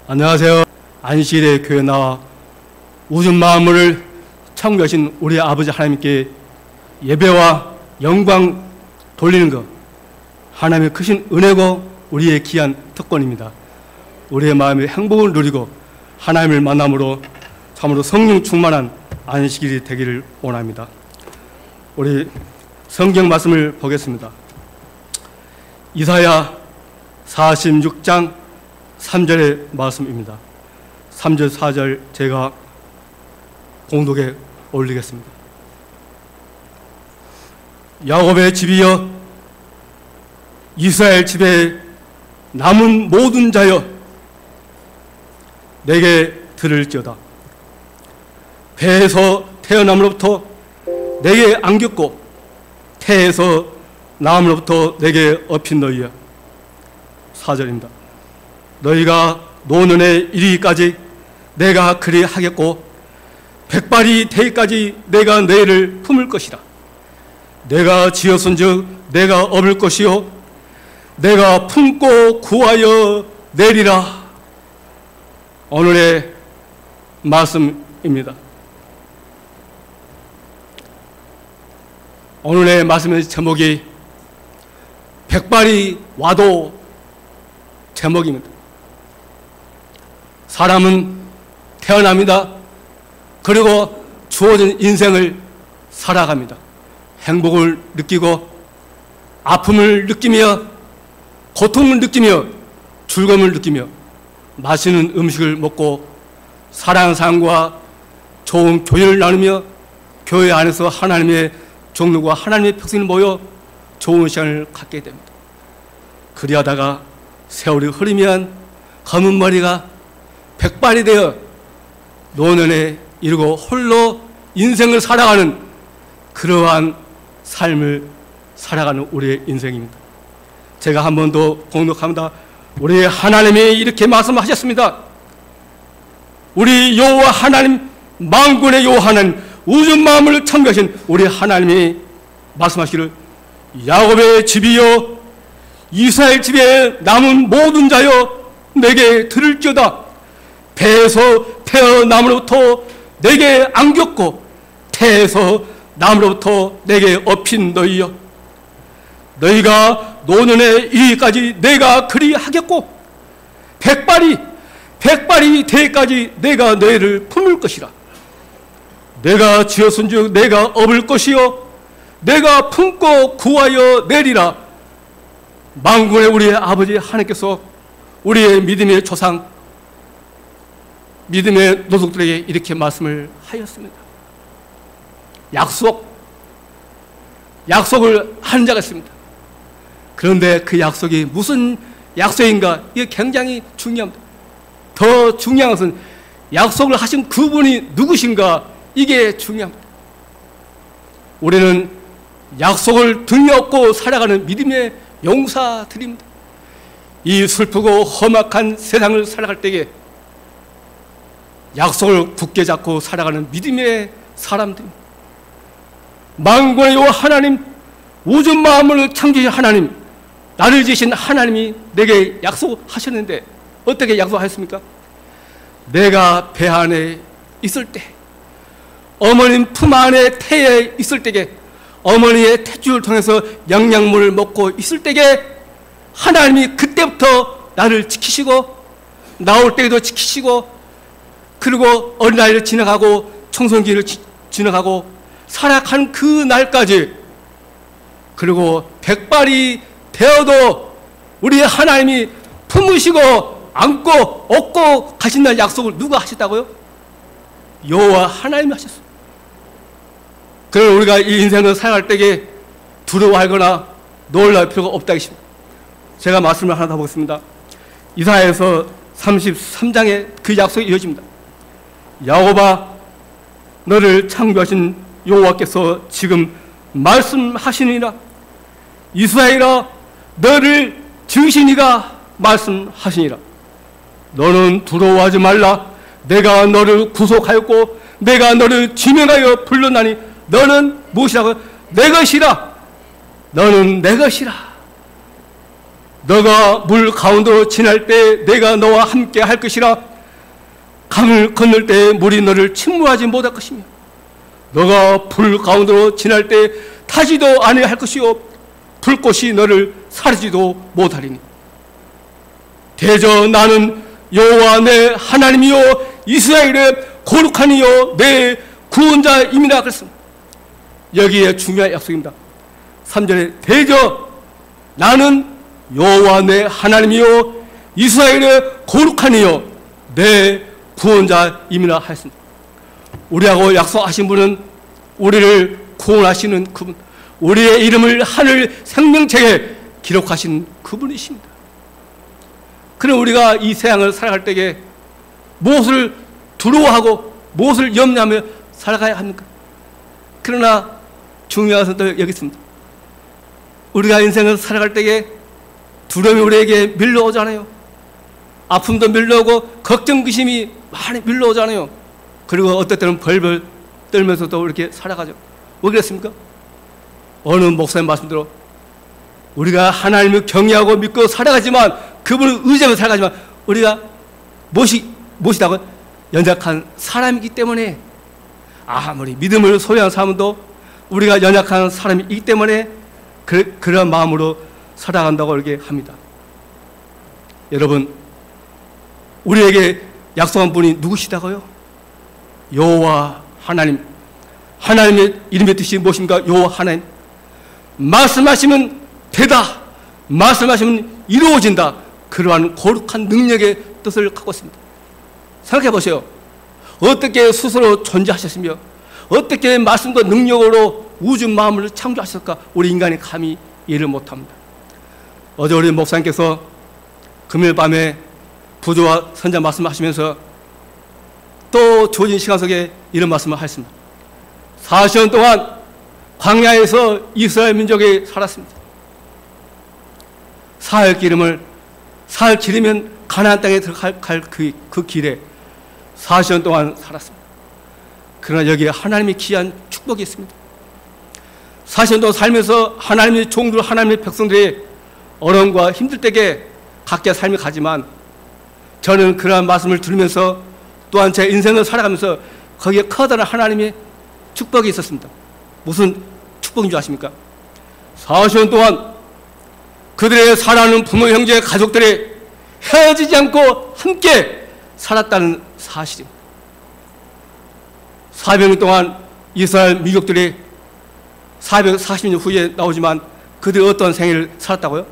안녕하세요. 안식일에 교회 나와 우주 만물을 창조하신 우리 아버지 하나님께 예배와 영광 돌리는 것, 하나님의 크신 은혜고 우리의 귀한 특권입니다. 우리의 마음의 행복을 누리고 하나님을 만남으로 참으로 성령 충만한 안식일이 되기를 원합니다. 우리 성경 말씀을 보겠습니다. 이사야 46장 3절의 말씀입니다. 3절 4절 제가 공독에 올리겠습니다. 야곱의 집이여, 이스라엘 집에 남은 모든 자여, 내게 들을지어다. 배에서 태어남으로부터 내게 안겼고 태에서 나음으로부터 내게 업힌 너희여. 4절입니다. 너희가 노년에 이르기까지 내가 그리 하겠고 백발이 되기까지 내가 너희를 품을 것이라. 내가 지었은즉 내가 업을 것이요 내가 품고 구하여 내리라. 오늘의 말씀입니다. 오늘의 말씀의 제목이 백발이 와도 제목입니다. 사람은 태어납니다. 그리고 주어진 인생을 살아갑니다. 행복을 느끼고 아픔을 느끼며 고통을 느끼며 즐거움을 느끼며 맛있는 음식을 먹고 사랑하는 사람과 좋은 교회를 나누며 교회 안에서 하나님의 종들과 하나님의 백성이 모여 좋은 시간을 갖게 됩니다. 그리하다가 세월이 흐르면 검은 머리가 백발이 되어 노년에 이르고 홀로 인생을 살아가는 그러한 삶을 살아가는 우리의 인생입니다. 제가 한 번 더 공독합니다. 우리 하나님이 이렇게 말씀하셨습니다. 우리 여호와 하나님, 만군의 여호와 하나님, 우주 만물을 창조하신 우리 하나님이 말씀하시기를 야곱의 집이여, 이스라엘 집에 남은 모든 자여, 내게 들을지어다. 배에서 태어남으로부터 내게 안겼고 태에서 남으로부터 내게 업힌 너희여. 너희가 노년에 이르기까지 내가 그리 하겠고 백발이 되기까지 내가 너희를 품을 것이라. 내가 지었은즉 내가 업을 것이요 내가 품고 구하여 내리라. 만군의 우리의 아버지 하나님께서 우리의 믿음의 조상, 믿음의 노속들에게 이렇게 말씀을 하였습니다. 약속을 하는 자가 있습니다. 그런데 그 약속이 무슨 약속인가? 이게 굉장히 중요합니다. 더 중요한 것은 약속을 하신 그분이 누구신가? 이게 중요합니다. 우리는 약속을 등에 업고 살아가는 믿음의 용사들입니다. 이 슬프고 험악한 세상을 살아갈 때에 약속을 굳게 잡고 살아가는 믿음의 사람들입니다. 만군의 여호와 하나님, 우주 만물을 창조하신 하나님, 나를 지으신 하나님이 내게 약속하셨는데 어떻게 약속하셨습니까? 내가 배 안에 있을 때, 어머님 품 안에 태에 있을 때에, 어머니의 탯줄을 통해서 영양분을 먹고 있을 때에 하나님이 그때부터 나를 지키시고 나올 때에도 지키시고, 그리고 어린아이를 지나가고 청소년기를 지나가고 살아가는 그 날까지, 그리고 백발이 되어도 우리 하나님이 품으시고 안고 업고 가신다는 약속을 누가 하셨다고요? 여호와 하나님이 하셨어요. 그럼 우리가 이 인생을 살아갈 때에 두려워하거나 놀랄 필요가 없다 하십니다. 제가 말씀을 하나 더 보겠습니다. 이사야에서 33장에 그 약속이 이어집니다. 야곱아, 너를 창조하신 여호와께서 지금 말씀하시니라. 이스라엘아, 너를 지으신 이가 말씀하시니라. 너는 두려워하지 말라. 내가 너를 구속하였고 내가 너를 지명하여 불렀나니 너는 무엇이라고? 내 것이라. 너는 내 것이라. 너가 물 가운데로 지날 때 내가 너와 함께 할 것이라. 강을 건널 때 물이 너를 침몰하지 못할 것이며 너가 불 가운데로 지날 때 타지도 아니할 것이요 불꽃이 너를 사르지도 못하리니. 대저 나는 여호와 내 하나님이요 이스라엘의 거룩한 이요 내 구원자임이라 그랬습니다. 여기에 중요한 약속입니다. 3절에 대저 나는 여호와 내 하나님이요 이스라엘의 거룩한 이요 내 구원자임이라 하였습니다. 우리하고 약속하신 분은 우리를 구원하시는 그분, 우리의 이름을 하늘 생명책에 기록하신 그분이십니다. 그럼 우리가 이 세상을 살아갈 때에 무엇을 두려워하고 무엇을 염려하며 살아가야 합니까? 그러나 중요한 것은 여기 있습니다. 우리가 인생을 살아갈 때에 두려움이 우리에게 밀려오잖아요. 아픔도 밀려오고 걱정, 근심이 많이 밀려오잖아요. 그리고 어떨 때는 벌벌 떨면서도 이렇게 살아가죠. 왜 그랬습니까? 어느 목사님 말씀대로 우리가 하나님을 경외하고 믿고 살아가지만, 그분을 의지하며 살아가지만 우리가 무엇이다고? 연약한 사람이기 때문에, 아무리 믿음을 소유한 사람도 우리가 연약한 사람이기 때문에 그런 마음으로 살아간다고 이렇게 합니다. 여러분, 우리에게 약속한 분이 누구시다고요? 여호와 하나님. 하나님의 이름의 뜻이 무엇입니까? 여호와 하나님. 말씀하시면 되다, 말씀하시면 이루어진다. 그러한 거룩한 능력의 뜻을 갖고 있습니다. 생각해 보세요. 어떻게 스스로 존재하셨으며 어떻게 말씀과 능력으로 우주 마음을 창조하셨을까? 우리 인간이 감히 이해를 못합니다. 어제 우리 목사님께서 금요일 밤에 부조와 선자 말씀하시면서 또 주어진 시간 속에 이런 말씀을 하셨습니다. 40년 동안 광야에서 이스라엘 민족이 살았습니다. 사흘 기르면 가나안 땅에 들어갈 그 길에 40년 동안 살았습니다. 그러나 여기에 하나님의 귀한 축복이 있습니다. 40년 동안 살면서 하나님의 종들, 하나님의 백성들이 어려움과 힘들 때에 각자 삶이 가지만, 저는 그러한 말씀을 들으면서 또한 제 인생을 살아가면서 거기에 커다란 하나님의 축복이 있었습니다. 무슨 축복인 줄 아십니까? 40년 동안 그들의 사랑하는 부모, 형제, 가족들이 헤어지지 않고 함께 살았다는 사실입니다. 400년 동안 이스라엘 민족들이 440년 후에 나오지만 그들이 어떤 생애를 살았다고요?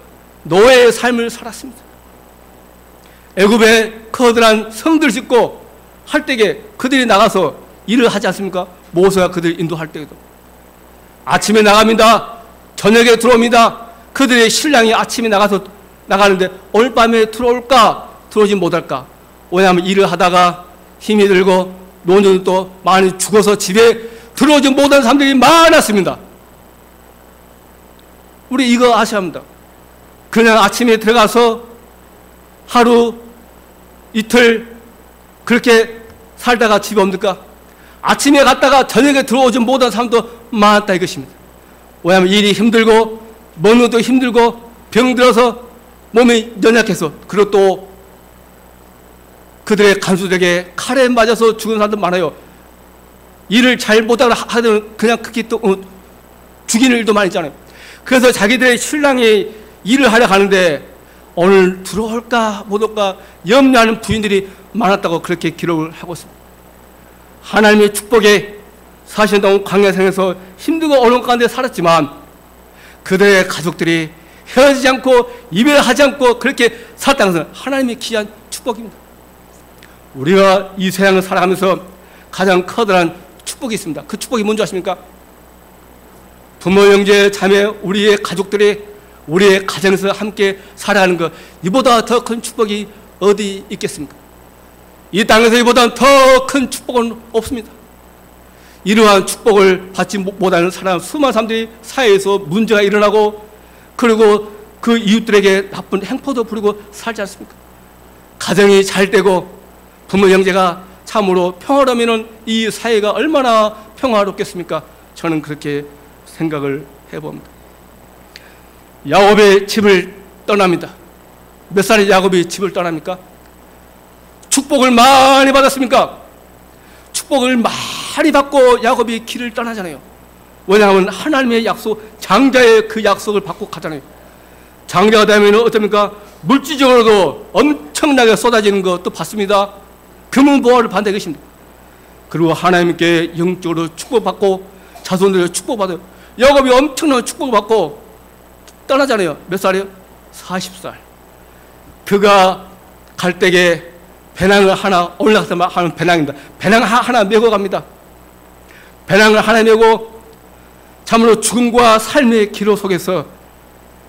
노예의 삶을 살았습니다. 애굽에 커다란 성들을 짓고 할 때에 그들이 나가서 일을 하지 않습니까? 모세가 그들을 인도할 때에도 아침에 나갑니다. 저녁에 들어옵니다. 그들의 신랑이 아침에 나가는데 오늘 밤에 들어올까 들어오지 못할까? 왜냐하면 일을 하다가 힘이 들고 노년도 많이 죽어서 집에 들어오지 못한 사람들이 많았습니다. 우리 이거 아셔야 합니다. 그냥 아침에 들어가서 하루 이틀 그렇게 살다가 집에 옵니까? 아침에 갔다가 저녁에 들어오지 못한 사람도 많았다 이것입니다. 왜냐하면 일이 힘들고 먹는 것도 힘들고 병들어서 몸이 연약해서, 그리고 또 그들의 간수들에게 칼에 맞아서 죽은 사람도 많아요. 일을 잘 못하고 하면 그냥 그렇게 또 죽이는 일도 많이 있잖아요. 그래서 자기들의 신랑이 일을 하려 가는데 오늘 들어올까 못 올까 염려하는 부인들이 많았다고 그렇게 기록을 하고 있습니다. 하나님의 축복에 40년 동안 광야생에서 힘들고 어려운 가운데 살았지만 그들의 가족들이 헤어지지 않고 이별하지 않고 그렇게 살았다는 것은 하나님의 귀한 축복입니다. 우리가 이 세상을 살아가면서 가장 커다란 축복이 있습니다. 그 축복이 뭔지 아십니까? 부모, 형제, 자매, 우리의 가족들이 우리의 가정에서 함께 살아가는 것, 이보다 더 큰 축복이 어디 있겠습니까? 이 땅에서 이보다 더 큰 축복은 없습니다. 이러한 축복을 받지 못하는 사람, 수많은 사람들이 사회에서 문제가 일어나고, 그리고 그 이웃들에게 나쁜 행포도 부리고 살지 않습니까? 가정이 잘 되고 부모, 형제가 참으로 평화로우면 이 사회가 얼마나 평화롭겠습니까? 저는 그렇게 생각을 해봅니다. 야곱의 집을 떠납니다. 몇 살에 야곱이 집을 떠납니까? 축복을 많이 받았습니까? 축복을 많이 받고 야곱이 길을 떠나잖아요. 왜냐하면 하나님의 약속, 장자의 그 약속을 받고 가잖아요. 장자가 되면 어떻습니까? 물질적으로도 엄청나게 쏟아지는 것도 받습니다. 금은보화를 받는 것입니다. 그리고 하나님께 영적으로 축복받고 자손들의 축복받아요. 야곱이 엄청난 축복받고 떠나잖아요. 몇 살이요? 40살. 그가 갈 때에 배낭을 하나 올라가서 하는 배낭입니다. 배낭 하나 메고 갑니다. 배낭을 하나 메고 참으로 죽음과 삶의 기로 속에서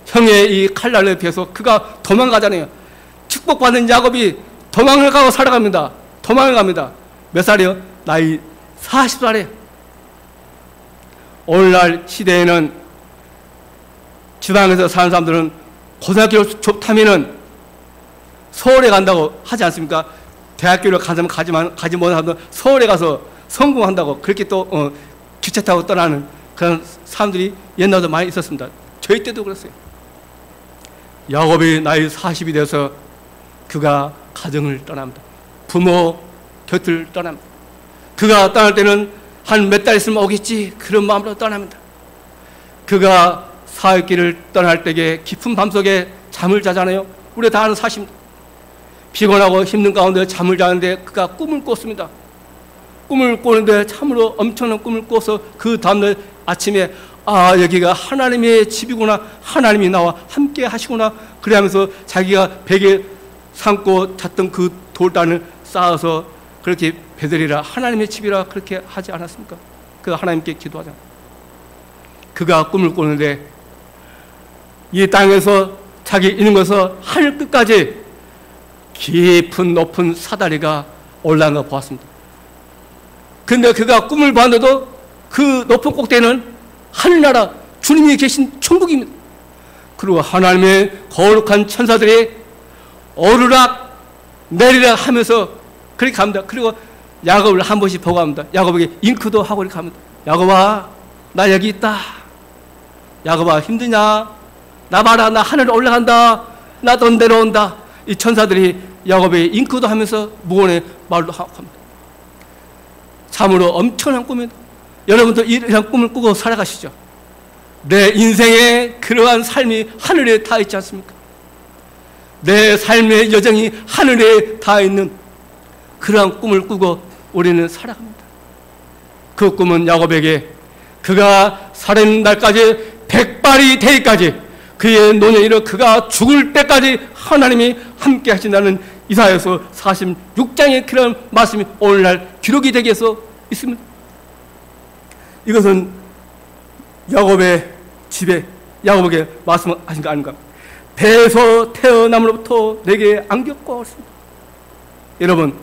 형의 이 칼날에 비해서 그가 도망가잖아요. 축복받는 야곱이 도망을 가고 살아갑니다. 도망을 갑니다. 몇 살이요? 나이 40살에. 오늘날 시대에는 지방에서 사는 사람들은 고등학교를 졸업하면은 서울에 간다고 하지 않습니까? 대학교를 가지 못한 사람들은 서울에 가서 성공한다고 그렇게 또 기차 타고 떠나는 그런 사람들이 옛날에도 많이 있었습니다. 저희 때도 그랬어요. 야곱이 나이 40이 돼서 그가 가정을 떠납니다. 부모 곁을 떠납니다. 그가 떠날 때는 한 몇 달 있으면 오겠지 그런 마음으로 떠납니다. 그가 사흘길을 떠날 때에 깊은 밤속에 잠을 자잖아요. 우리 다 아는 사실입니다. 피곤하고 힘든 가운데 잠을 자는데 그가 꿈을 꿨습니다. 꿈을 꾸는데 참으로 엄청난 꿈을 꿔서 그 다음날 아침에 아 여기가 하나님의 집이구나, 하나님이 나와 함께 하시구나 그래 하면서 자기가 베개 삼고 잤던 그 돌단을 쌓아서 그렇게 베들이라 하나님의 집이라 그렇게 하지 않았습니까? 그 하나님께 기도하잖아요. 그가 꿈을 꾸는데 이 땅에서 자기 있는 것에서 하늘 끝까지 깊은 높은 사다리가 올라간 걸 보았습니다. 근데 그가 꿈을 봤는데도 그 높은 꼭대기는 하늘나라 주님이 계신 천국입니다. 그리고 하나님의 거룩한 천사들이 오르락 내리락 하면서 그렇게 갑니다. 그리고 야곱을 한 번씩 보고 갑니다. 야곱에게 잉크도 하고 이렇게 합니다. 야곱아 나 여기 있다. 야곱아 힘드냐? 나 봐라 나 하늘에 올라간다. 나 돈 내려온다. 이 천사들이 야곱에게 잉크도 하면서 무언의 말도 하고 합니다. 참으로 엄청난 꿈입니다. 여러분도 이런 꿈을 꾸고 살아가시죠. 내 인생에 그러한 삶이 하늘에 닿아 있지 않습니까? 내 삶의 여정이 하늘에 닿아 있는 그러한 꿈을 꾸고 우리는 살아갑니다. 그 꿈은 야곱에게 그가 살아있는 날까지 백발이 되기까지 그의 노년이로 그가 죽을 때까지 하나님이 함께 하신다는 이사야서 46장의 그런 말씀이 오늘날 기록이 되게 해서 있습니다. 이것은 야곱의 집에 야곱에게 말씀하신 거 아닌가? 배에서 태어남으로부터 내게 안겼고 했습니다. 여러분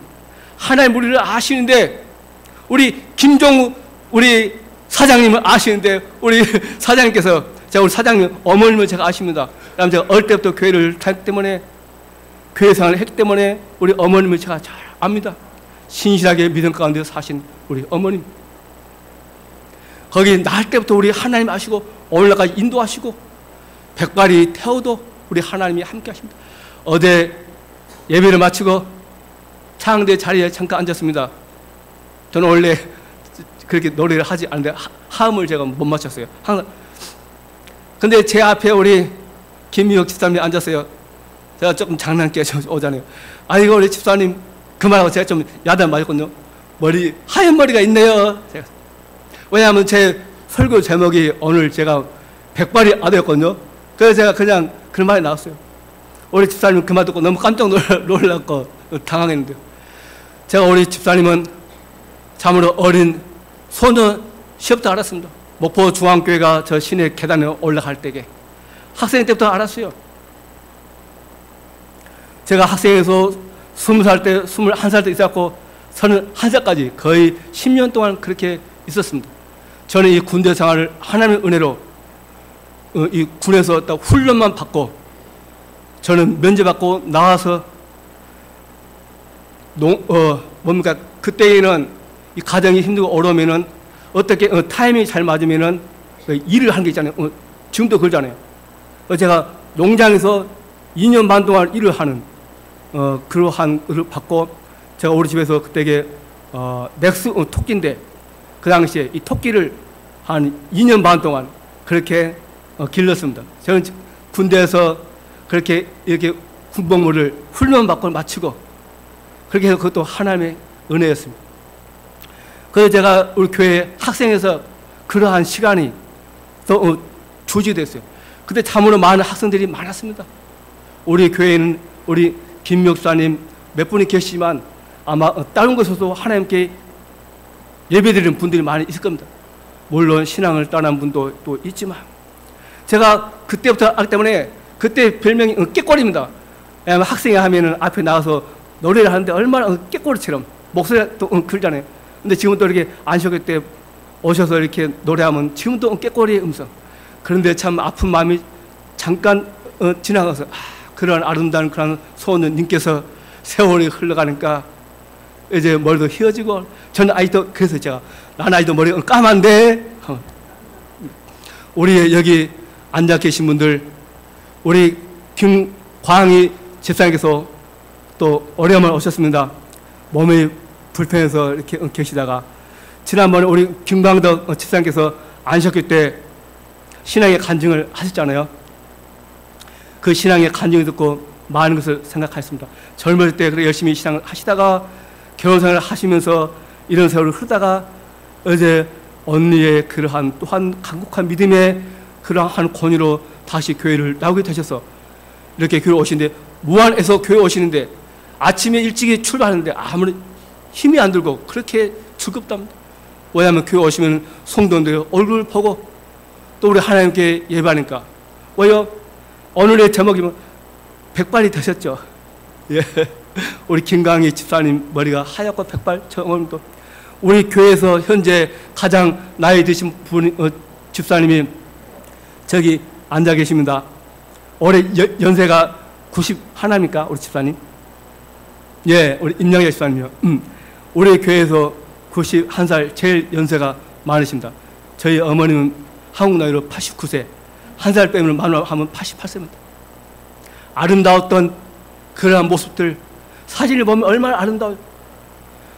하나님 우리를 아시는데 우리 김종우 우리 사장님을 아시는데 우리 사장님께서 제가 우리 사장님 어머님을 제가 아십니다. 그다음 제가 어릴 때부터 교회를 다녔기 때문에 교회 생활을 했기 때문에 우리 어머님을 제가 잘 압니다. 신실하게 믿음 가운데 사신 우리 어머님. 거기 날 때부터 우리 하나님 아시고 오늘날까지 인도하시고 백발이 태워도 우리 하나님이 함께 하십니다. 어제 예배를 마치고 창대 자리에 잠깐 앉았습니다. 저는 원래 그렇게 노래를 하지 않는데 하음을 제가 못 맞췄어요. 항상. 근데 제 앞에 우리 김미혁 집사님이 앉았어요. 제가 조금 장난게 오잖아요. 아이고 우리 집사님 그만하고 제가 좀 야단 맞았거든요. 머리 하얀 머리가 있네요. 제가. 왜냐하면 제 설교 제목이 오늘 제가 백발이 아들였거든요. 그래서 제가 그냥 그런 말이 나왔어요. 우리 집사님 그 말 듣고 너무 깜짝 놀랐고 당황했는데요. 제가 우리 집사님은 참으로 어린 소년 시절부터 알았습니다. 목포 중앙교회가 저 시내 계단에 올라갈 때에 학생 때부터 알았어요. 제가 학생에서 20살 때, 21살 때 있었고 31살까지 거의 10년 동안 그렇게 있었습니다. 저는 이 군대 생활을 하나님의 은혜로 이 군에서 딱 훈련만 받고 저는 면제받고 나와서 뭡니까 그때에는 이 가정이 힘들고 어려우면은 어떻게 타이밍이 잘 맞으면은 일을 하는 게 있잖아요. 지금도 그러잖아요. 제가 농장에서 2년 반 동안 일을 하는 그러한 일을 받고, 제가 우리 집에서 그때게 넥스 토끼인데, 그 당시에 이 토끼를 한 2년 반 동안 그렇게 길렀습니다. 저는 군대에서 그렇게 이렇게 군복무를 훈련받고 마치고, 그렇게 해서 그것도 하나님의 은혜였습니다. 그래서 제가 우리 교회 학생에서 그러한 시간이 또 주지됐어요. 그때 참으로 많은 학생들이 많았습니다. 우리 교회에는 우리 김 목사님 몇 분이 계시지만 아마 다른 곳에서도 하나님께 예배드리는 분들이 많이 있을 겁니다. 물론 신앙을 떠난 분도 또 있지만, 제가 그때부터 알기 때문에 그때 별명이 깨꼬리입니다. 왜냐하면 학생이 하면은 앞에 나가서 노래를 하는데 얼마나 깨꼬리처럼 목소리가 또 그러잖아요. 근데 지금 또 이렇게 안식일 때 오셔서 이렇게 노래하면 지금도 깨꼬리의 음성. 그런데 참 아픈 마음이 잠깐 지나가서 그런 아름다운 그런 소원은 님께서 세월이 흘러가니까 이제 머리도 휘어지고, 저는 아직도 그래서 제가 난 아직도 머리가 까만데, 우리 여기 앉아 계신 분들, 우리 김광희 집사님께서 또 오래간만에 오셨습니다. 몸이 불편해서 이렇게 계시다가, 지난번에 우리 김광덕 집사님께서 안식일 때 신앙의 간증을 하셨잖아요. 그 신앙의 간증을 듣고 많은 것을 생각했습니다. 젊을 때 그렇게 열심히 신앙을 하시다가 결혼생활을 하시면서 이런 세월을 흐르다가 어제 언니의 그러한 또한 강국한 믿음의 그러한 권위로 다시 교회를 나오게 되셔서 이렇게 교회 오시는데, 무안에서 교회 오시는데 아침에 일찍이 출발하는데 아무리 힘이 안 들고 그렇게 즐겁답니다. 왜냐하면 교회 오시면 성도들 얼굴 보고 또 우리 하나님께 예배하니까. 왜요? 오늘의 제목이면 백발이 되셨죠. 예. 우리 김강희 집사님 머리가 하얗고 백발. 오늘도 우리 교회에서 현재 가장 나이 드신 분 집사님이 저기 앉아 계십니다. 올해 연세가 91입니까? 우리 집사님? 예, 우리 임양희 집사님이요. 우리 교회에서 91살 제일 연세가 많으십니다. 저희 어머님은 한국 나이로 89세, 한 살 빼면 하면 88세입니다. 아름다웠던 그러한 모습들, 사진을 보면 얼마나 아름다워요.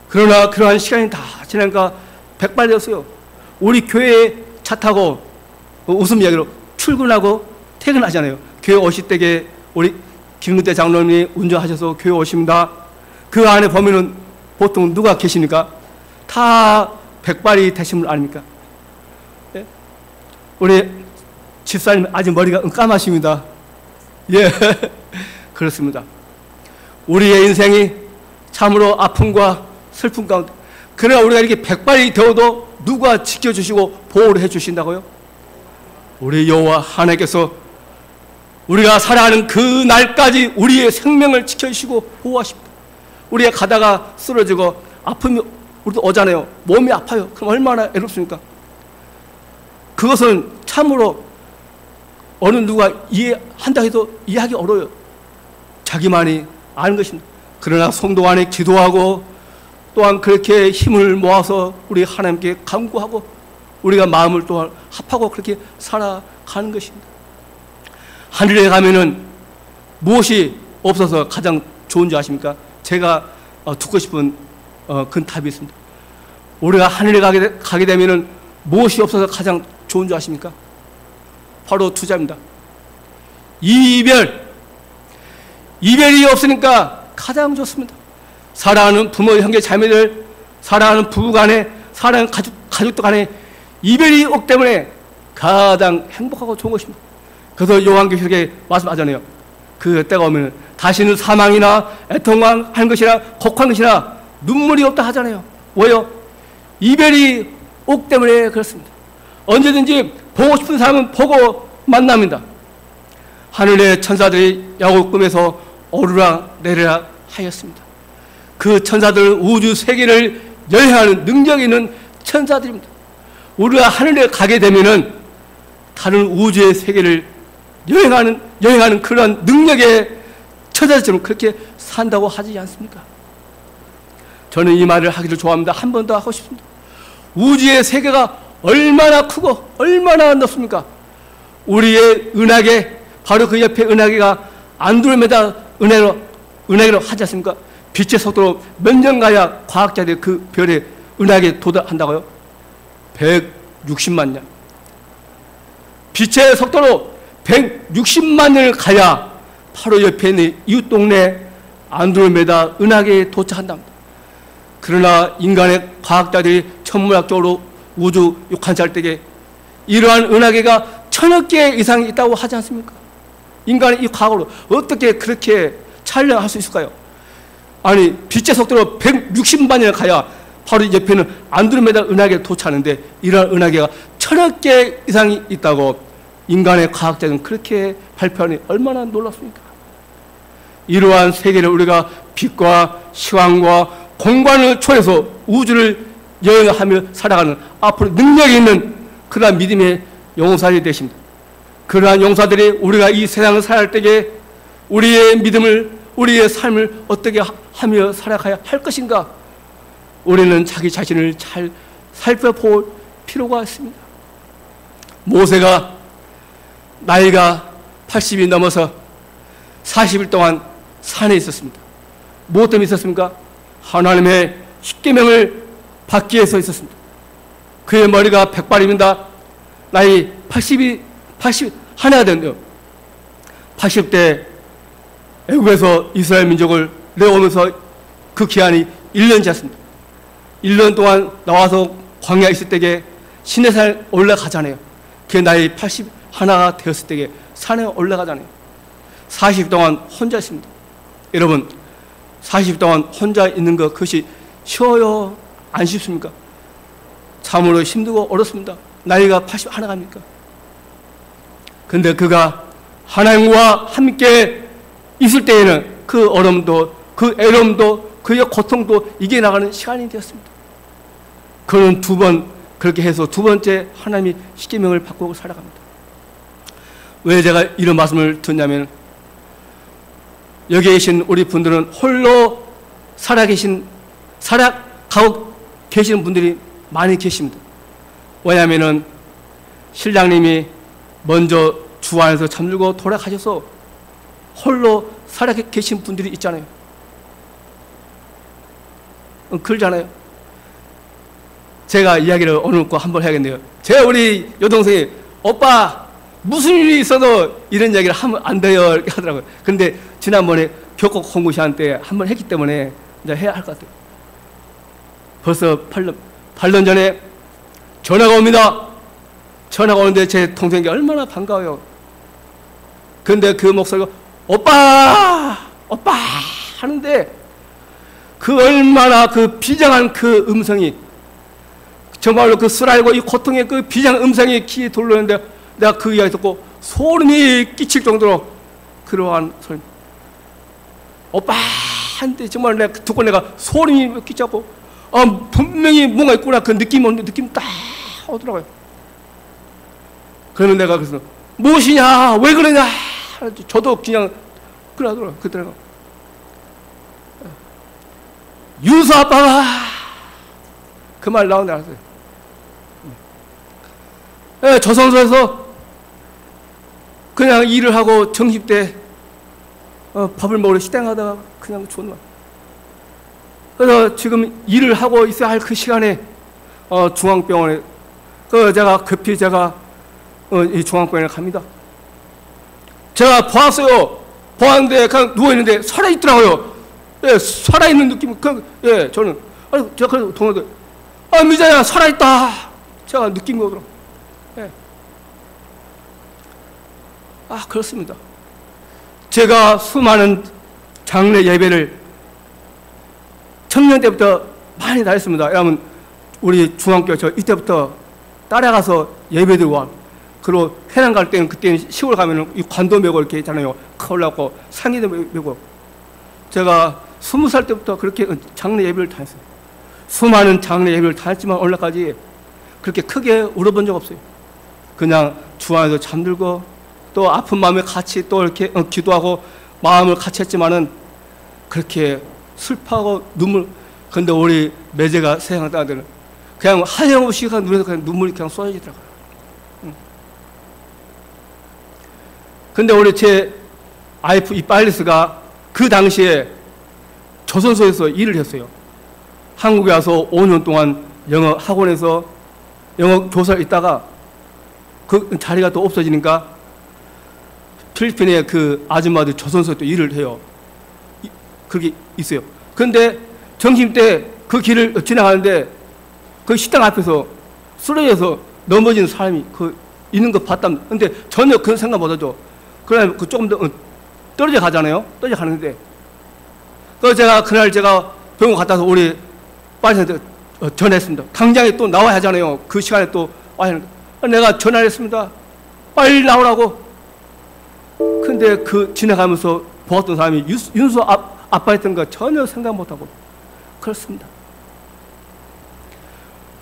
그러나 그러한 시간이 다 지나니까 백발 되었어요. 우리 교회에 차 타고 웃음 이야기로 출근하고 퇴근하잖아요. 교회 오실 때에 우리 김근태 장로님이 운전하셔서 교회 오십니다. 그 안에 보면은 보통 누가 계십니까? 다 백발이 되신 분 아닙니까? 예? 우리 집사님 아직 머리가 까마십니다. 예, 그렇습니다. 우리의 인생이 참으로 아픔과 슬픔 가운데, 그러나 우리가 이렇게 백발이 되어도 누가 지켜주시고 보호를 해주신다고요? 우리 여호와 하나님께서 우리가 살아가는 그 날까지 우리의 생명을 지켜주시고 보호하십니다. 우리가 가다가 쓰러지고 아픔이 우리도 오잖아요. 몸이 아파요. 그럼 얼마나 애롭습니까? 그것은 참으로 어느 누가 이해한다 해도 이해하기 어려워요. 자기만이 아는 것입니다. 그러나 성도 안에 기도하고 또한 그렇게 힘을 모아서 우리 하나님께 간구하고 우리가 마음을 또한 합하고 그렇게 살아가는 것입니다. 하늘에 가면은 무엇이 없어서 가장 좋은지 아십니까? 제가 듣고 싶은 그 답이 있습니다. 우리가 하늘에 가게 되면은 무엇이 없어서 가장 좋은 줄 아십니까? 바로 두 자입니다. 이별이 없으니까 가장 좋습니다. 사랑하는 부모, 형제, 자매들, 사랑하는 부부 간에, 사랑하는 가족들 간에 이별이 없기 때문에 가장 행복하고 좋은 것입니다. 그래서 요한계시록에 말씀하잖아요. 그 때가 오면 다시는 사망이나 애통하는 것이나 곡하는 것이나 눈물이 없다 하잖아요. 왜요? 이별이 없기 때문에 그렇습니다. 언제든지 보고 싶은 사람은 보고 만납니다. 하늘의 천사들이 야곱 꿈에서 오르락 내리락 하였습니다. 그 천사들은 우주 세계를 여행하는 능력 있는 천사들입니다. 우리가 하늘에 가게 되면은 다른 우주의 세계를 여행하는 그런 능력의 천사들처럼 그렇게 산다고 하지 않습니까? 저는 이 말을 하기를 좋아합니다. 한 번 더 하고 싶습니다. 우주의 세계가 얼마나 크고 얼마나 넓습니까? 우리의 은하계, 바로 그 옆에 은하계가 안드로메다 은하계로 하지 않습니까? 빛의 속도로 몇 년 가야 과학자들이 그 별의 은하계에 도달한다고요? 160만 년. 빛의 속도로 160만 년을 가야 바로 옆에 있는 이웃 동네 안드로메다 은하계에 도착한답니다. 그러나 인간의 과학자들이 천문학적으로 우주 관찰할 때에 이러한 은하계가 1000억 개 이상이 있다고 하지 않습니까? 인간의 이 과거로 어떻게 그렇게 촬영할 수 있을까요? 아니, 빛의 속도로 160만 년을 가야 바로 옆에는 안드로메다 은하계에 도착하는데 이러한 은하계가 1000억 개 이상이 있다고 인간의 과학자들은 그렇게 발표하니 얼마나 놀랍습니까? 이러한 세계를 우리가 빛과 시간과 공간을 초월해서 우주를 여행하며 살아가는 앞으로 능력이 있는 그러한 믿음의 용사들이 되십니다. 그러한 용사들이 우리가 이 세상을 살아갈 때에 우리의 믿음을, 우리의 삶을 어떻게 하며 살아가야 할 것인가? 우리는 자기 자신을 잘 살펴볼 필요가 있습니다. 모세가 나이가 80이 넘어서 40일 동안 산에 있었습니다. 무엇 때문에 있었습니까? 하나님의 십계명을 받기 위해서 있었습니다. 그의 머리가 100발입니다. 나이 80 하나가 됐는데요. 80대 애국에서 이스라엘 민족을 내오면서 그 기한이 1년이었습니다. 1년 동안 나와서 광야에 있을 때에 시내산에 올라가잖아요. 그 나이 80 하나가 되었을 때에 산에 올라가잖아요. 40 동안 혼자 있습니다. 여러분, 40 동안 혼자 있는 것, 그것이 쉬워요? 안 쉽습니까? 참으로 힘들고 어렵습니다. 나이가 80 하나 갑니까? 근데 그가 하나님과 함께 있을 때에는 그 어려움도, 그 애로움도, 그의 고통도 이겨나가는 시간이 되었습니다. 그는 두 번 그렇게 해서 두 번째 하나님이 십계명을 받고 살아갑니다. 왜 제가 이런 말씀을 듣냐면, 여기 계신 우리 분들은 홀로 살아가고 계시는 분들이 많이 계십니다. 왜냐하면 신랑님이 먼저 주 안에서 잠들고 돌아가셔서 홀로 살아 계신 분들이 있잖아요. 그러잖아요. 제가 이야기를 오늘 꼭 한번 해야겠네요. 제가 우리 여동생이 오빠 무슨 일이 있어도 이런 이야기를 하면 안 돼요 이렇게 하더라고요. 근데 지난번에 교국 홍보시한 때 한번 했기 때문에 이제 해야 할 것 같아요. 벌써 8년 전에 전화가 옵니다. 전화가 오는데 제 동생이 얼마나 반가워요. 근데 그 목소리가 오빠 하는데 그 얼마나 그 비장한 그 음성이, 정말로 그 쓰라리고 이 고통의 그 비장한 음성이 귀에 들려오는데 내가 그 이야기 듣고 소름이 끼칠 정도로 그러한 소리. 오빠 한때 정말 내가 듣고 내가 소름이 끼쳤고, 분명히 뭔가 있구나 그 느낌 딱 오더라고요. 그러면 내가 그래서 무엇이냐, 왜 그러냐, 저도 그냥 그러더라고요. 그때가 유수 아빠가 그 말 나오는데 알았어요. 네, 조선소에서 그냥 일을 하고 정식 때 밥을 먹으러 식당 가다가 그냥 좋은 말. 그래서 지금 일을 하고 있어야 할 그 시간에 중앙병원에 제가 급히 이 중앙병원에 갑니다. 제가 보았어요. 보았는데 그냥 누워 있는데 살아 있더라고요. 예, 살아 있는 느낌. 예, 저는 제가 그래서 동료들 미자야 살아 있다. 제가 느낀 거더라고요. 예. 그렇습니다. 제가 수많은 장례 예배를 청년 때부터 많이 다녔습니다. 왜냐하면 우리 중학교 저 이때부터 따라가서 예배 드리고 와. 그리고 해남 갈 때는 그때는 시골 가면은 이 관도 메고 이렇게 있잖아요. 올라가고 상의도 메고. 제가 20살 때부터 그렇게 장례 예배를 다녔어요. 수많은 장례 예배를 다녔지만 오늘까지 그렇게 크게 울어본 적 없어요. 그냥 주 안에서 잠들고 또 아픈 마음에 같이 또 이렇게 기도하고 마음을 같이 했지만은 그렇게 슬퍼하고 눈물. 근데 우리 매제가 세상 딸들은 그냥 하염없이 눈에서 그냥 눈물이 그냥 쏟아지더라고요. 근데 우리 제 IF 이파일리스가 그 당시에 조선소에서 일을 했어요. 한국에 와서 5년 동안 영어 학원에서 영어 교사를 있다가 그 자리가 또 없어지니까 필리핀의 그 아줌마들 조선소에 또 일을 해요. 그게 있어요. 그런데 점심 때 그 길을 지나가는데 그 식당 앞에서 쓰러져서 넘어진 사람이 그 있는 거 봤답니다. 근데 전혀 그런 생각 못 하죠. 그러면 그 조금 더 떨어져 가잖아요. 떨어져 가는데. 그래서 그날 제가 병원 갔다 와서 우리 빠지한테 전화했습니다. 당장에 또 나와야 하잖아요. 그 시간에 또 와야 하는데. 내가 전화를 했습니다. 빨리 나오라고. 근데 그 지나가면서 보았던 사람이 윤수 아빠였던 거 전혀 생각 못하고. 그렇습니다.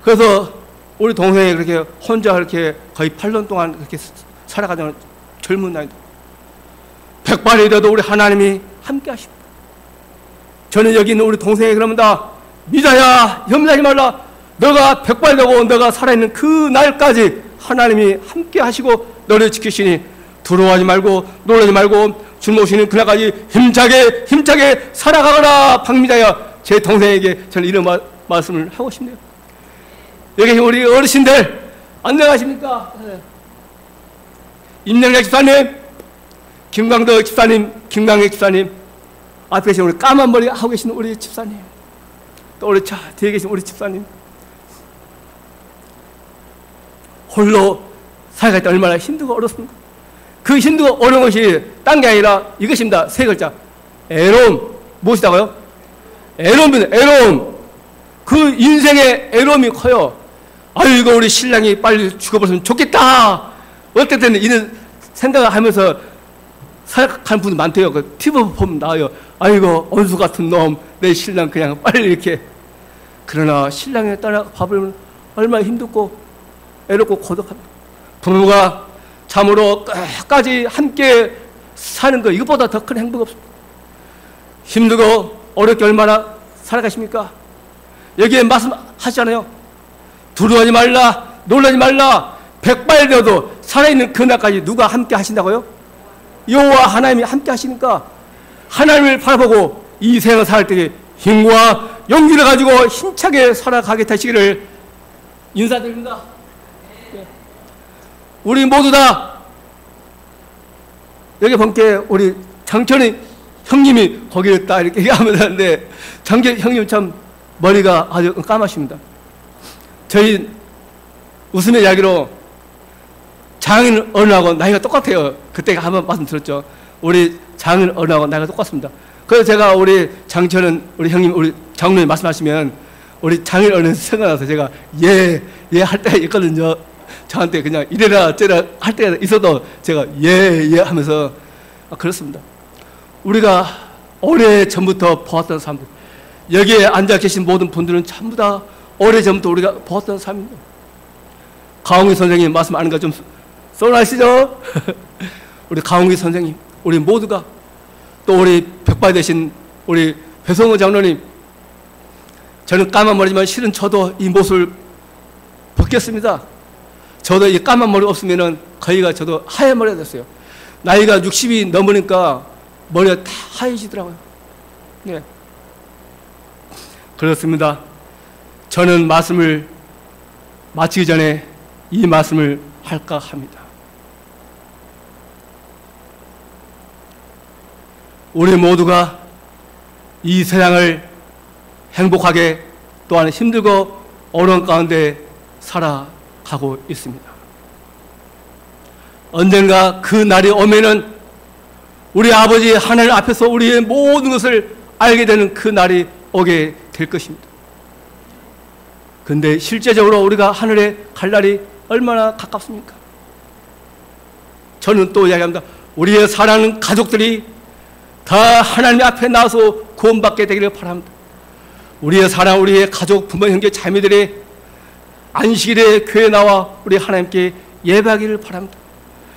그래서 우리 동생이 그렇게 혼자 그렇게 거의 8년 동안 그렇게 살아가자는 젊은 나이도 백발이 돼도 우리 하나님이 함께 하십니다. 저는 여기 있는 우리 동생이 그럽니다. 미자야, 염려하지 말라. 너가 백발 되고 너가 살아있는 그 날까지 하나님이 함께 하시고 너를 지키시니 두려워하지 말고 놀라지 말고 주 모시는 그날까지 힘차게 살아가거라. 박미자야, 제 동생에게 저는 이런 말씀을 하고 싶네요. 여기 우리 어르신들 안녕하십니까? 임명래 집사님, 김광덕 집사님, 김광익 집사님, 앞에 계신 우리 까만 머리 하고 계신 우리 집사님, 또 우리 뒤에 계신 우리 집사님, 홀로 살아갈 때 얼마나 힘들고 어렵습니까? 그 힘들고 어려운 것이 딴 게 아니라 이것입니다. 세 글자. 애로움. 무엇이다고요? 애로움입니다. 애로움. 그 인생의 애로움이 커요. 아이고, 우리 신랑이 빨리 죽어버렸으면 좋겠다. 어떨 때는 이런 생각을 하면서 살아가는 분들 많대요. 그 TV 보면 나와요. 아이고, 원수 같은 놈, 내 신랑 그냥 빨리 이렇게. 그러나 신랑에 따라 밥을 얼마나 힘들고 애롭고 고독합니다. 부부가 참으로 끝까지 함께 사는 거 이것보다 더 큰 행복 없습니다. 힘들고 어렵게 얼마나 살아가십니까? 여기에 말씀하시잖아요. 두려워하지 말라, 놀라지 말라. 백발 되어도 살아있는 그날까지 누가 함께 하신다고요? 여호와 하나님이 함께 하시니까 하나님을 바라보고 이 생을 살 때 힘과 용기를 가지고 힘차게 살아가게 되시기를 인사드립니다. 우리 모두 다 여기 본께 우리 장천이 형님이 거기를 딱 이렇게 얘기하면 되는데 장천 형님 참 머리가 아주 까마십니다. 저희 웃음의 이야기로 장인 어른하고 나이가 똑같아요. 그때 한번 말씀 들었죠. 우리 장인 어른하고 나이가 똑같습니다. 그래서 제가 우리 장천은 우리 형님 우리 장로님 말씀하시면 우리 장인 어른 생각나서 제가 예 할 때가 있거든요. 저한테 그냥 이래라 저래라 할 때가 있어도 제가 예 하면서 그렇습니다. 우리가 오래전부터 보았던 사람들, 여기에 앉아 계신 모든 분들은 전부 다 오래전부터 우리가 보았던 사람입니다. 가홍기 선생님 말씀 아는가 좀 쏘나시죠? 우리 가홍기 선생님, 우리 모두가 또 우리 백발 되신 우리 배성호 장로님, 저는 까만 머리지만 실은 저도 이 모습을 벗겼습니다. 저도 이 까만 머리 없으면은 거의가 저도 하얀 머리가 됐어요. 나이가 60이 넘으니까 머리가 다 하얘지더라고요. 네. 그렇습니다. 저는 말씀을 마치기 전에 이 말씀을 할까 합니다. 우리 모두가 이 세상을 행복하게 또한 힘들고 어려운 가운데 살아가고 있습니다. 언젠가 그 날이 오면은 우리 아버지 하늘 앞에서 우리의 모든 것을 알게 되는 그 날이 오게 될 것입니다. 근데 실제적으로 우리가 하늘에 갈 날이 얼마나 가깝습니까? 저는 또 이야기합니다. 우리의 사랑하는 가족들이 다 하나님 앞에 나와서 구원받게 되기를 바랍니다. 우리의 사랑, 우리의 가족, 부모, 형제, 자매들이 안식일에 교회에 나와 우리 하나님께 예배하기를 바랍니다.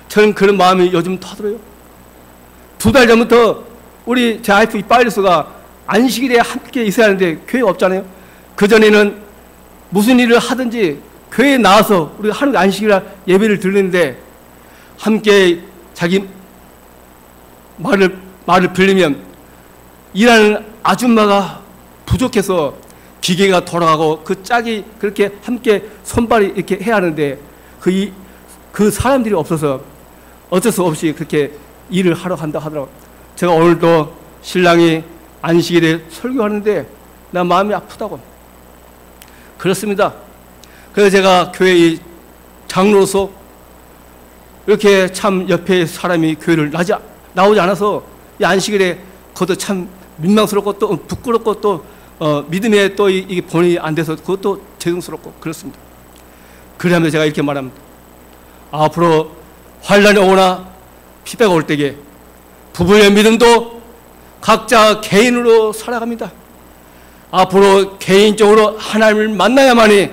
저는 그런 마음이 요즘 터들어요. 2달 전부터 우리 제 와이프 이파일리스가 안식일에 함께 있어야 하는데 교회가 없잖아요. 그전에는 무슨 일을 하든지 교회에 나와서 우리가 하는 안식일에 예배를 드리는데 함께 자기 말을 빌리면 일하는 아줌마가 부족해서 기계가 돌아가고 그 짝이 그렇게 함께 손발이 이렇게 해야 하는데 그 사람들이 없어서 어쩔 수 없이 그렇게 일을 하러 간다 하더라고요. 제가 오늘도 신랑이 안식일에 설교하는데 나 마음이 아프다고. 그렇습니다. 그래서 제가 교회의 장로로서 이렇게 참 옆에 사람이 교회를 나오지 않아서 이 안식일에 그것도 참 민망스럽고 또 부끄럽고 또 믿음에 또 이게 본이 안 돼서 그것도 죄송스럽고 그렇습니다. 그러면서 제가 이렇게 말합니다. 앞으로 환란이 오거나 핍박이 올 때에 부부의 믿음도 각자 개인으로 살아갑니다. 앞으로 개인적으로 하나님을 만나야만이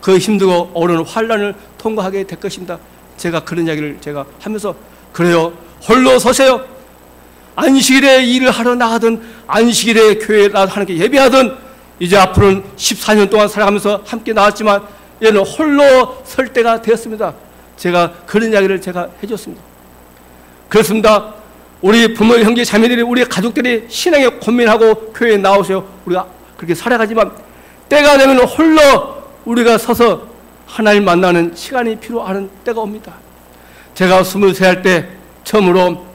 그 힘들고 어려운 환란을 통과하게 될 것입니다. 제가 그런 이야기를 제가 하면서 그래요. 홀로 서세요. 안식일에 일을 하러 나가든 안식일에 교회에 나가서 하나님께 예배하든 이제 앞으로는 14년 동안 살아가면서 함께 나왔지만 얘는 홀로 설 때가 되었습니다. 제가 그런 이야기를 제가 해줬습니다. 그렇습니다. 우리 부모, 형제, 자매들이 우리 가족들이 신앙에 고민하고 교회에 나오세요. 우리가 그렇게 살아가지만 때가 되면 홀로 우리가 서서 하나님 만나는 시간이 필요한 때가 옵니다. 제가 23살 때 처음으로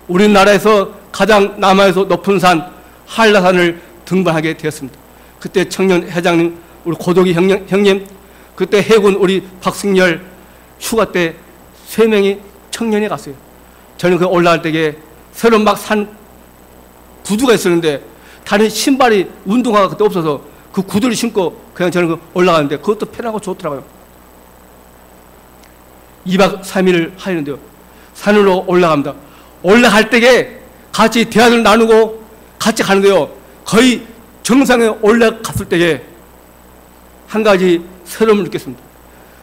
우리나라에서 가장 남한에서 높은 산 한라산을 등반하게 되었습니다. 그때 청년 회장님, 우리 고독이 형님, 그때 해군 우리 박승열 휴가 때 3명이 청년이 갔어요. 저는 그 올라갈 때에 새로 막 산 구두가 있었는데 다른 신발이 운동화가 그때 없어서 그 구두를 신고 그냥 저는 그 올라가는데 그것도 편하고 좋더라고요. 2박 3일을 하는데요. 산으로 올라갑니다. 올라갈 때에 같이 대화를 나누고 같이 가는데요. 거의 정상에 올라갔을 때에 한 가지 새로움을 느꼈습니다.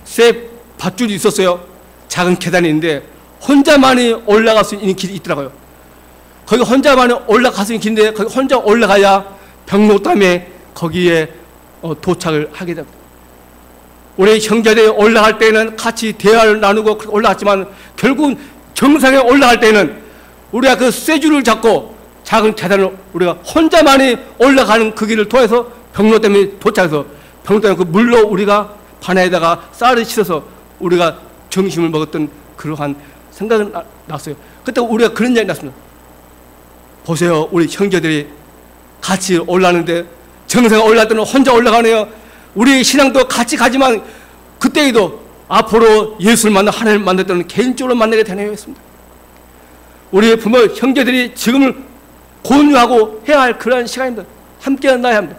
쇠 밧줄이 있었어요. 작은 계단이 있는데 혼자만이 올라갈 수 있는 길이 있더라고요. 거기 혼자만이 올라갈 수 있는 길인데 거기 혼자 올라가야 병로담에 거기에 도착을 하게 됩니다. 우리 형제들이 올라갈 때는 같이 대화를 나누고 올라갔지만 결국은 정상에 올라갈 때는 우리가 그 쇠줄을 잡고 작은 계단을 우리가 혼자만이 올라가는 그 길을 통해서 병로담에 도착해서 병로담에 그 물로 우리가 바나에다가 쌀을 씻어서 우리가 점심을 먹었던 그러한 생각이 났어요. 그때 우리가 그런 이야기 났습니다. 보세요. 우리 형제들이 같이 올라가는데 정상에 올라갈 때는 혼자 올라가네요. 우리 신앙도 같이 가지만 그때에도 앞으로 예수를 만나 하나님을 만날 때는 개인적으로 만나게 되네요 했습니다. 우리 부모 형제들이 지금을 공유하고 해야 할 그러한 시간입니다. 함께 만나야 합니다.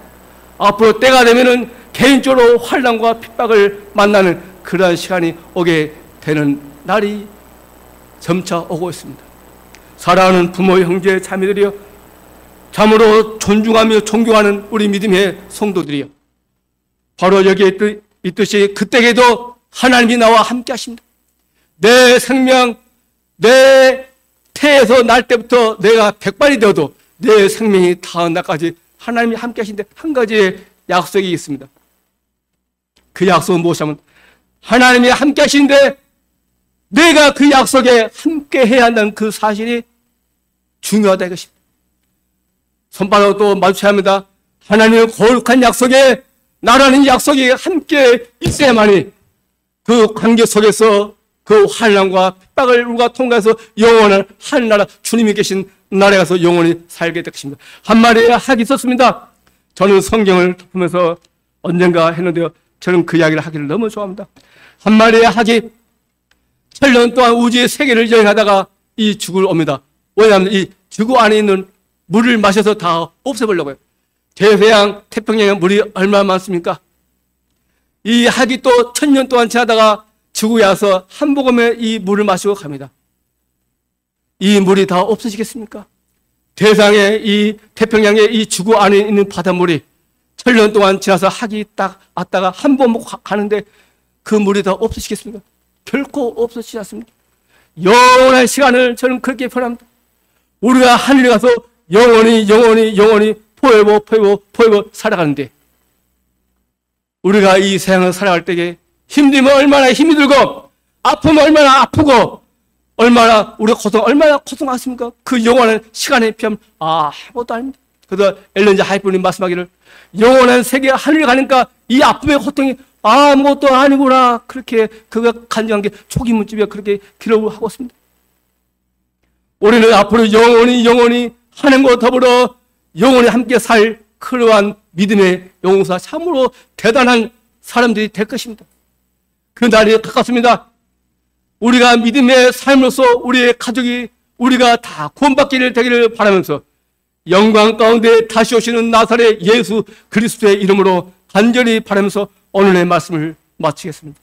앞으로 때가 되면은 개인적으로 환난과 핍박을 만나는 그러한 시간이 오게 되는 날이 점차 오고 있습니다. 사랑하는 부모, 형제, 자매들이여, 참으로 존중하며 존경하는 우리 믿음의 성도들이여, 바로 여기에 있듯이 그때에도 하나님이 나와 함께 하십니다. 내 생명, 내 태에서 날 때부터 내가 100발이 되어도 내 생명이 닿은 날까지 하나님이 함께 하신데 한 가지의 약속이 있습니다. 그 약속은 무엇이냐면 하나님이 함께 하시는데 내가 그 약속에 함께 해야 한다는 그 사실이 중요하다 이것입니다. 손바닥으로 또 마주쳐야 합니다. 하나님의 거룩한 약속에 나라는 약속이 함께 있어야만이 그 관계 속에서 그 환난과 핍박을 우리가 통과해서 영원한 하늘나라 주님이 계신 나라에 가서 영원히 살게 될 것입니다. 한마디의 학이 있었습니다. 저는 성경을 보면서 언젠가 했는데요. 저는 그 이야기를 하기를 너무 좋아합니다. 한마디의 학이 7년 동안 우주의 세계를 여행하다가 이 지구를 옵니다. 왜냐하면 이 지구 안에 있는 물을 마셔서 다 없애보려고요. 대서양, 태평양에 물이 얼마나 많습니까? 이 학이 또 1000년 동안 지나다가 지구에 와서 한 모금의 이 물을 마시고 갑니다. 이 물이 다 없어지겠습니까? 대상의 이 태평양의 이 지구 안에 있는 바닷물이 1000년 동안 지나서 학이 딱 왔다가 한 번 먹고 가는데 그 물이 다 없어지겠습니까? 결코 없어지지 않습니다. 영원한 시간을 저는 그렇게 표현합니다. 우리가 하늘에 가서 영원히 forever 살아가는데 우리가 이 세상을 살아갈 때에 힘들면 얼마나 힘이 들고 아프면 얼마나 아프고 얼마나 고통하십니까? 그 영원한 시간에 비하면 아무것도 아닙니다. 그래서 엘렌 G 화이트분이 말씀하기를 영원한 세계 하늘에 가니까 이 아픔의 고통이 아무것도 아니구나. 그렇게 그가 간증한 게 초기 문집에 그렇게 기록을 하고 있습니다. 우리는 앞으로 영원히 하나님과 더불어 영원히 함께 살 그러한 믿음의 용사 참으로 대단한 사람들이 될 것입니다. 그 날이 가깝습니다. 우리가 믿음의 삶으로서 우리의 가족이 우리가 다 구원받기를 되기를 바라면서 영광 가운데 다시 오시는 나사렛 예수 그리스도의 이름으로 간절히 바라면서 오늘의 말씀을 마치겠습니다.